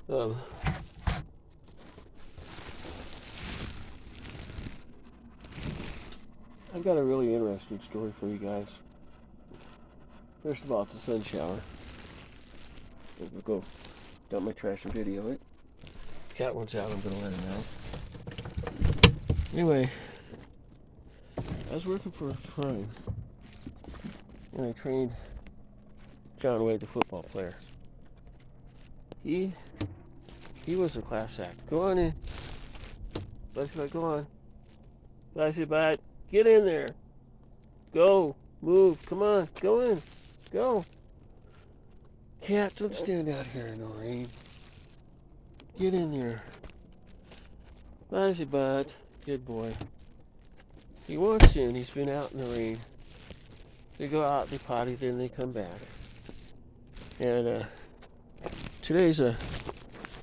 Um, I've got a really interesting story for you guys. First of all, it's a sun shower. I'm gonna go dump my trash and video it. Cat wants out, I'm gonna let him out. Anyway, I was working for Prime, and I trained John Wade, the football player. He was a class act. Go on in. Let's go on. Flash your bat. Get in there. Go. Move. Come on. Go in. Go. Cat, don't stand out here in the rain. Get in there. Flash your bat. Good boy. He wants in. He's been out in the rain. They go out, they potty, then they come back. And today's a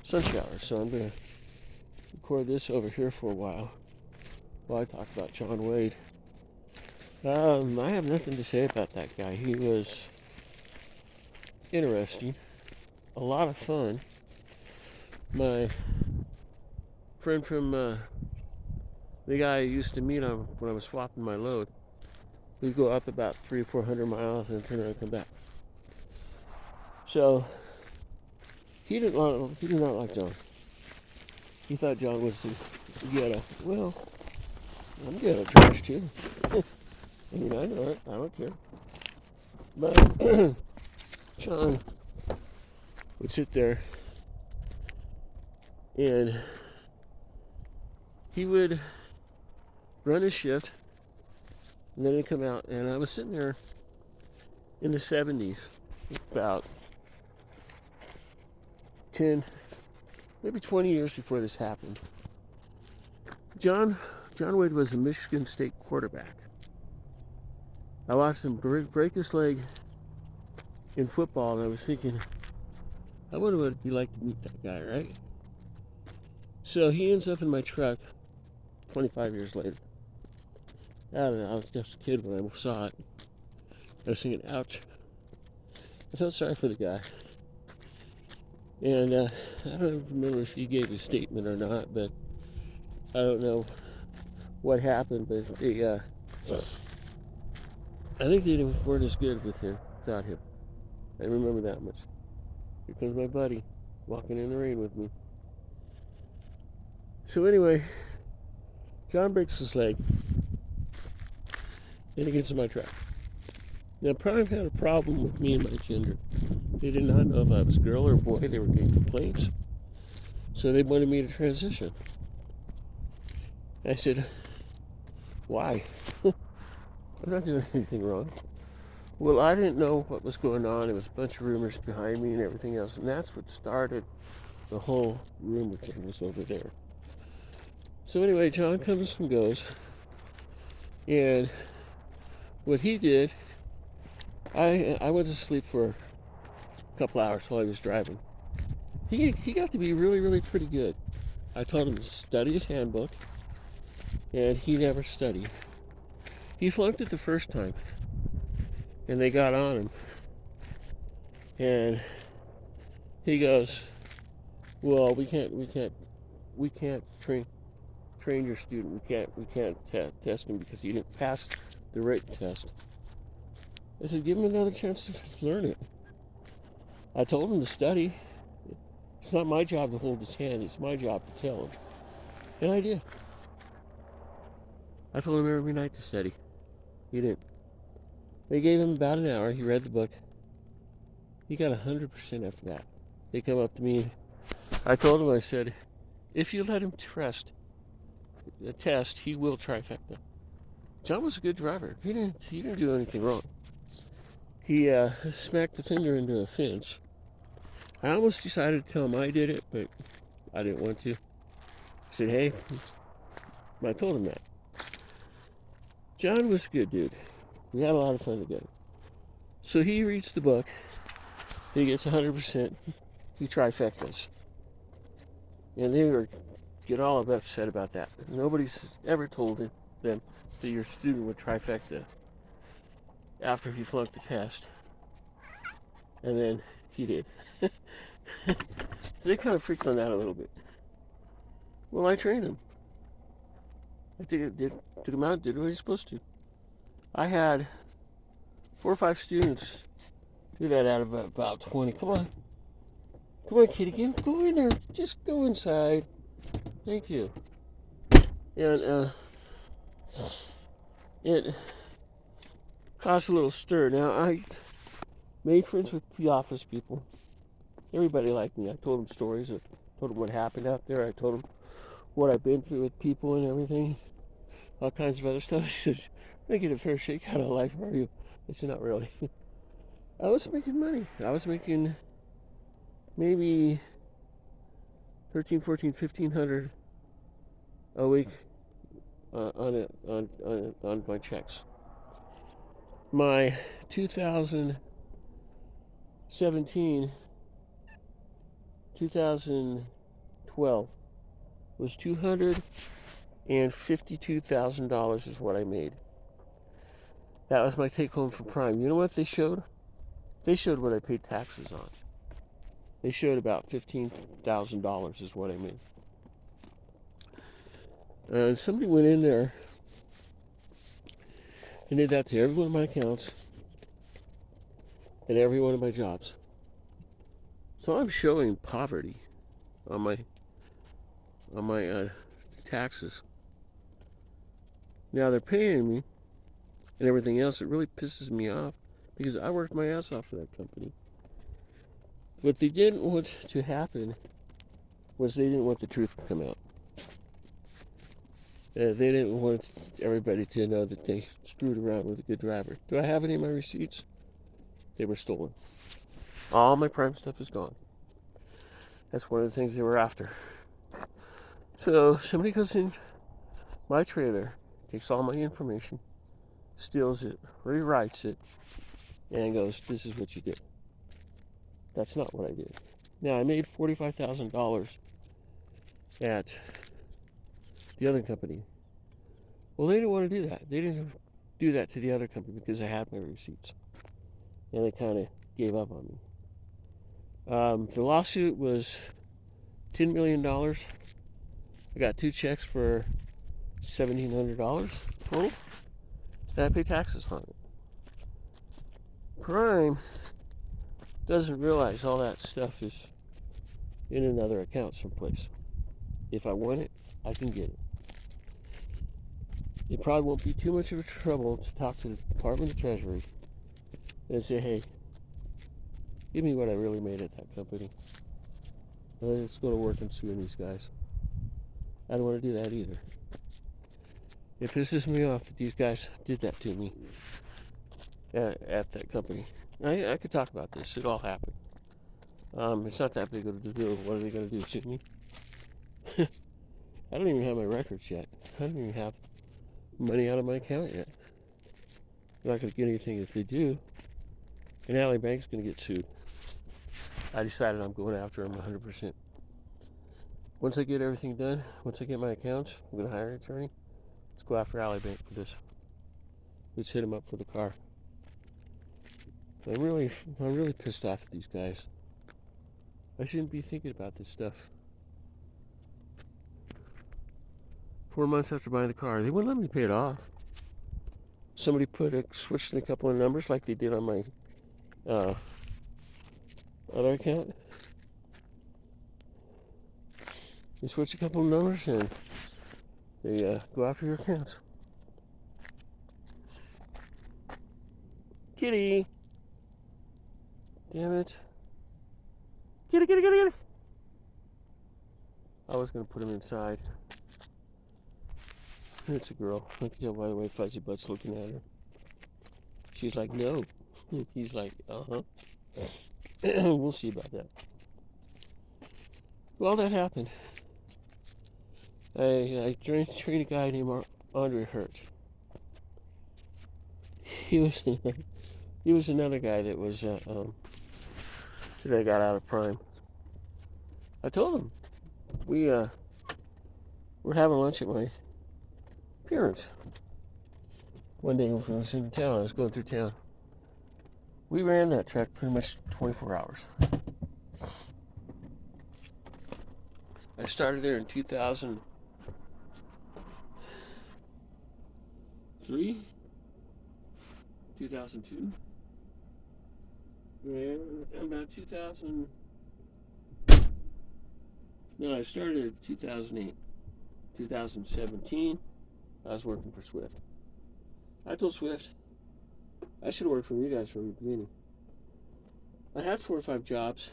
sun shower, so I'm going to record this over here for a while I talk about John Wade. I have nothing to say about that guy. He was interesting, a lot of fun. My friend from the guy I used to meet on when I was swapping my load, we'd go up about 300 or 400 miles and turn around and come back. So he did not like John. He thought John was ghetto. Well, I'm ghetto trash too. I mean, I know it. I don't care. But John would sit there and he would run his shift and then he'd come out, and I was sitting there in the 70s, about 10, maybe 20 years before this happened. John Wade was a Michigan State quarterback. I watched him break his leg in football, and I was thinking, I wonder what it'd be like to meet that guy, right? So he ends up in my truck 25 years later. I don't know, I was just a kid when I saw it. I was thinking, ouch. I felt sorry for the guy. And I don't remember if he gave a statement or not, but I don't know what happened, but I think they weren't as good with him without him. I remember that much. Here comes my buddy walking in the rain with me. So anyway, John breaks his leg. Then he gets in my truck. Now Prime had a problem with me and my gender. They did not know if I was a girl or a boy. They were getting complaints. So they wanted me to transition. I said, why? I'm not doing anything wrong. Well, I didn't know what was going on. There was a bunch of rumors behind me and everything else. And that's what started the whole rumor thing was over there. So anyway, John comes and goes. And what he did, I went to sleep for a couple hours while he was driving. He got to be really, really pretty good. I told him to study his handbook, and he never studied. He flunked it the first time, and they got on him. And he goes, "Well, we can't train your student. We can't test him because he didn't pass the written test." I said, "Give him another chance to learn it." I told him to study. It's not my job to hold his hand. It's my job to tell him. And I did. I told him every night to study. He didn't. They gave him about an hour. He read the book. He got 100% after that. They come up to me. I told him, I said, if you let him test, he will trifecta. John was a good driver. He didn't do anything wrong. He smacked the finger into a fence. I almost decided to tell him I did it, but I didn't want to. I said, hey, I told him that. John was a good dude. We had a lot of fun together. So he reads the book. He gets 100%. He trifectas. And they get all upset about that. Nobody's ever told them that your student would trifecta after he flunked the test. And then he did. So they kind of freaked on that a little bit. Well, I trained them. I took them out, did what you're supposed to. I had 4 or 5 students do that out of about 20. Come on. Come on, kitty. Go in there. Just go inside. Thank you. And it caused a little stir. Now, I made friends with the office people. Everybody liked me. I told them stories. I told them what happened out there. I told them what I've been through with people and everything. All kinds of other stuff. He said, making a fair shake out of life, are you? I said, not really. I was making money. I was making maybe 13, 14, 1500 a week on my checks. My 2017, 2012 was $252,000 is what I made. That was my take home from Prime. You know what they showed? They showed what I paid taxes on. They showed about $15,000 is what I made. And somebody went in there and did that to every one of my accounts and every one of my jobs. So I'm showing poverty on my taxes. Now they're paying me and everything else. It really pisses me off because I worked my ass off for that company. What they didn't want to happen was they didn't want the truth to come out. They didn't want everybody to know that they screwed around with a good driver. Do I have any of my receipts? They were stolen. All my Prime stuff is gone. That's one of the things they were after. So somebody goes in my trailer, takes all my information, steals it, rewrites it, and goes, this is what you did. That's not what I did. Now, I made $45,000 at the other company. Well, they didn't want to do that. They didn't do that to the other company because I had my receipts. And they kind of gave up on me. The lawsuit was $10 million. I got 2 checks for $1,700 total. And I pay taxes on it. Prime doesn't realize all that stuff is in another account someplace. If I want it, I can get it. It probably won't be too much of a trouble to talk to the Department of Treasury and say, hey, give me what I really made at that company. Let's go to work and sue these guys. I don't want to do that either. It pisses me off that these guys did that to me at that company. I could talk about this. It all happened. It's not that big of a deal. What are they going to do, sue me? I don't even have my records yet. I don't even have money out of my account yet. I'm not going to get anything if they do. And Alley Bank's going to get sued. I decided I'm going after them 100%. Once I get everything done, once I get my accounts, I'm going to hire an attorney. Let's go after Alley Bank for this. Let's hit them up for the car. I'm really pissed off at these guys. I shouldn't be thinking about this stuff. 4 months after buying the car, they wouldn't let me pay it off. Somebody switched a couple of numbers like they did on my other account. You switch a couple of numbers and they go after your accounts. Kitty! Damn it. Kitty! I was going to put him inside. It's a girl. I can tell by the way Fuzzy Butt's looking at her. She's like, no. He's like, uh-huh. We'll see about that. Well, that happened. I trained a guy named Andre Hurt. He was another guy that was that I got out of Prime. I told him we're having lunch at my parents. One day when I was in town, I was going through town. We ran that track pretty much 24 hours. I started there in 2003, 2002, and about 2000. No, I started in 2008, 2017. I was working for Swift. I told Swift I should have worked for you guys from the beginning. I had 4 or 5 jobs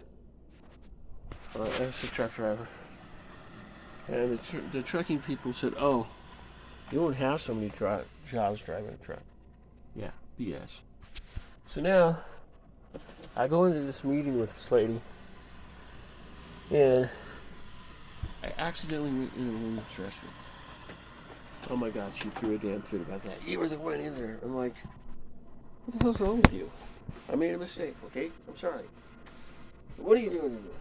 as a truck driver, and the trucking people said, "Oh, you won't have so many jobs driving a truck." Yeah, BS. So now I go into this meeting with this lady, and I accidentally went in a women's restroom. Oh my God, she threw a damn fit about that. You were the one in there. I'm like, what the hell's wrong with you? I made a mistake, okay? I'm sorry. What are you doing in there?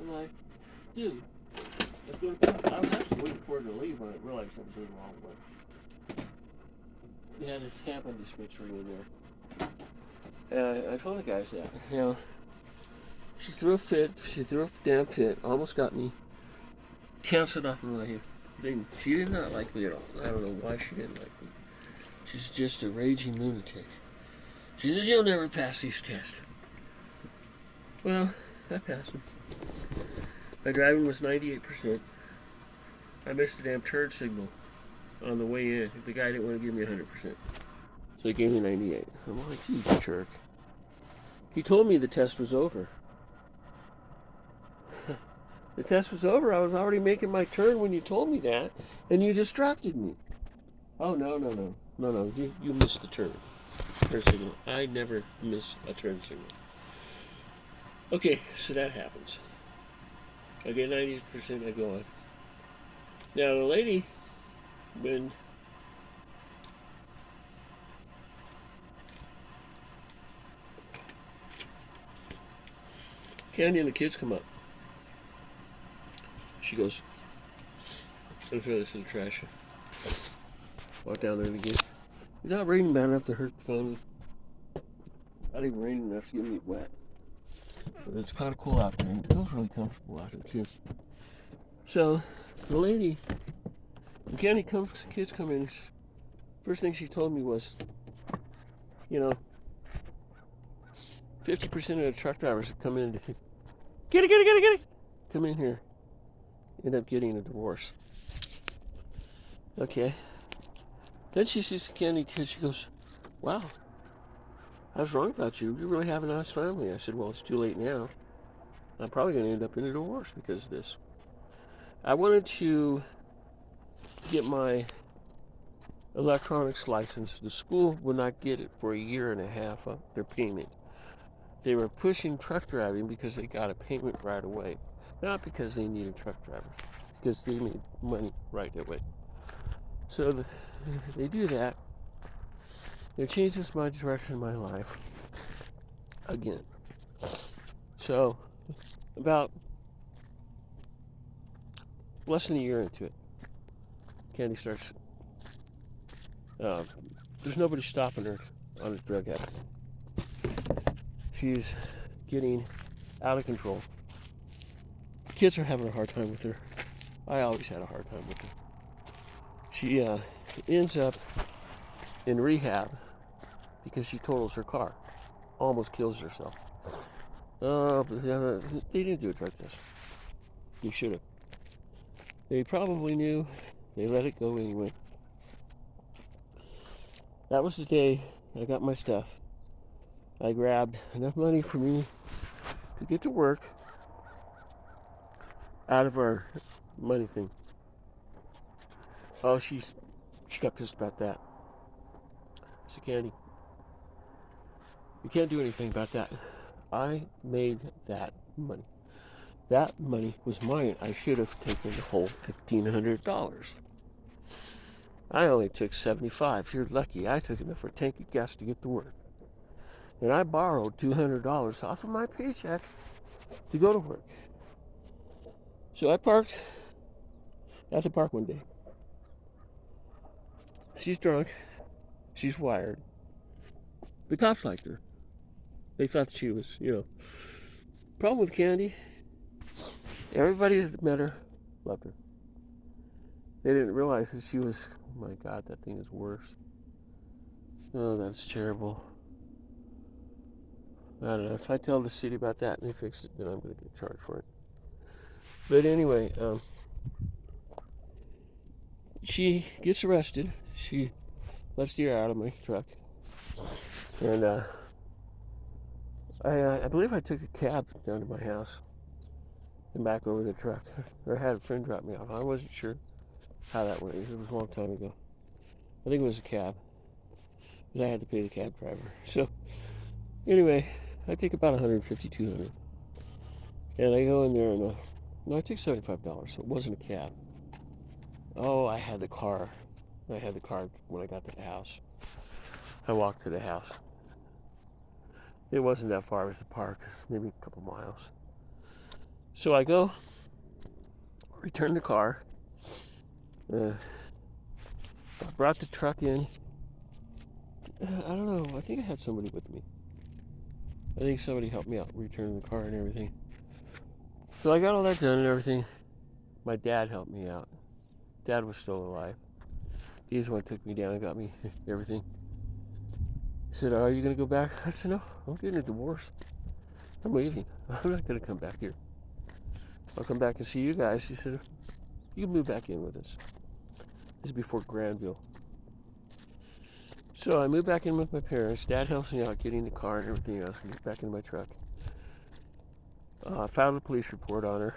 I'm like, dude, I was actually waiting for her to leave when I realized something was wrong with her. We had this Tampa dispensary in there. And I told the guys that. You know, she threw a fit. She threw a damn fit. Almost got me canceled off my thing. She did not like me at all. I don't know why she didn't like me. She's just a raging lunatic. She says, you'll never pass these tests. Well, I passed them. My driving was 98%. I missed a damn turn signal on the way in. The guy didn't want to give me 100%. So he gave me 98. I'm like, you jerk. He told me the test was over. The test was over. I was already making my turn when you told me that, and you distracted me. Oh, no. You missed the turn signal. I never miss a turn signal. Okay, so that happens. I get 90%, I go on. Now, the lady, when Candy and the kids come up, she goes, I'm throw this in the trash. Walk down there again. It's not raining bad enough to hurt the family. Not even raining enough to get me wet. But it's kind of cool out there. It feels really comfortable out there, too. So, the lady, when Candy comes, kids come in, first thing she told me was, 50% of the truck drivers that come in to get it, come in here, end up getting a divorce. Okay. Then she sees the Candy kid, she goes, wow, I was wrong about you. You really have a nice family. I said, well, it's too late now. I'm probably going to end up in a divorce because of this. I wanted to get my electronics license. The school would not get it for a year and a half of their payment. They were pushing truck driving because they got a payment right away. Not because they needed truck drivers, because they made money right away. So they do that. It changes my direction in my life again. So about less than a year into it, Candy starts, there's nobody stopping her on a drug addict. She's getting out of control. Kids are having a hard time with her. I always had a hard time with her. She ends up in rehab because she totals her car. Almost kills herself. But they didn't do a drug test. They should have. They probably knew. They let it go anyway. That was the day I got my stuff. I grabbed enough money for me to get to work out of our money thing. Oh, she got pissed about that. I said, Candy, you can't do anything about that. I made that money. That money was mine. I should have taken the whole $1,500. I only took $75. You're lucky. I took enough for a tank of gas to get to work. And I borrowed $200 off of my paycheck to go to work. So I parked at the park one day. She's drunk. She's wired. The cops liked her. They thought she was, Problem with Candy, Everybody that met her loved her. They didn't realize that she was, oh my God, that thing is worse. Oh, that's terrible. I don't know. If I tell the city about that and they fix it, then I'm going to get charged for it. But anyway, she gets arrested. She lets the air out of my truck. And I believe I took a cab down to my house and back over the truck. Or I had a friend drop me off. I wasn't sure how that went. It was a long time ago. I think it was a cab. But I had to pay the cab driver. So anyway, I take about $150, $200. And I go in there and no, I took $75, so it wasn't a cab. Oh, I had the car. I had the car when I got to the house. I walked to the house. It wasn't that far. It was the park, maybe a couple miles. So I go, return the car. I brought the truck in. I don't know. I think I had somebody with me. I think somebody helped me out returning the car and everything. So I got all that done and everything. My dad helped me out. Dad was still alive. He's the one who took me down and got me everything. He said, "Are you going to go back?" I said, "No, I'm getting a divorce. I'm leaving. I'm not going to come back here. I'll come back and see you guys." He said, "You can move back in with us." This is before Granville. So I moved back in with my parents. Dad helps me out getting the car and everything else. I get back in my truck. I filed a police report on her.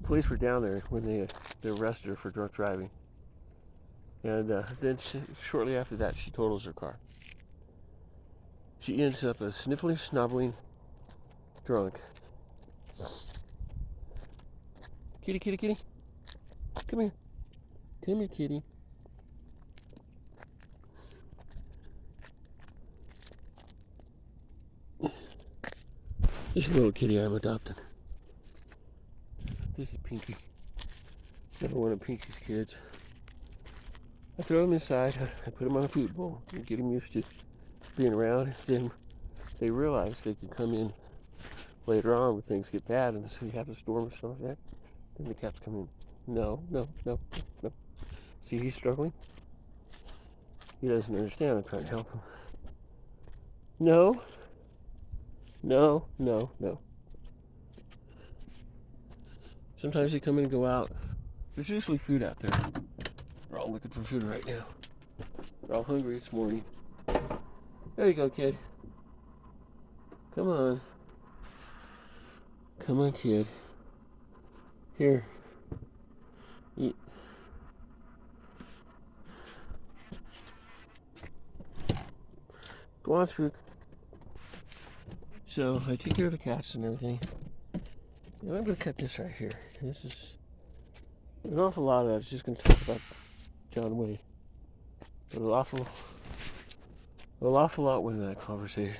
The police were down there when they arrested her for drunk driving. And then shortly after that, she totals her car. She ends up a sniffling, snobbling drunk. Kitty, kitty, kitty. Come here. Come here, kitty. This is a little kitty I'm adopting. This is Pinky. Another one of Pinky's kids. I throw him inside. I put him on a food bowl and get him used to being around. Then they realize they can come in later on when things get bad and so you have a storm or something like that. Then the cats come in. No, no, no, no. See, he's struggling. He doesn't understand. I'm trying to help him. No. No, no, no. Sometimes they come in and go out. There's usually food out there. They're all looking for food right now. They're all hungry. It's morning. There you go, kid. Come on. Come on, kid. Here. Eat. Go on, Spook. So I take care of the cats and everything. And I'm going to cut this right here. This is an awful lot of that. It's just going to talk about John Wade. But an awful lot went in that conversation.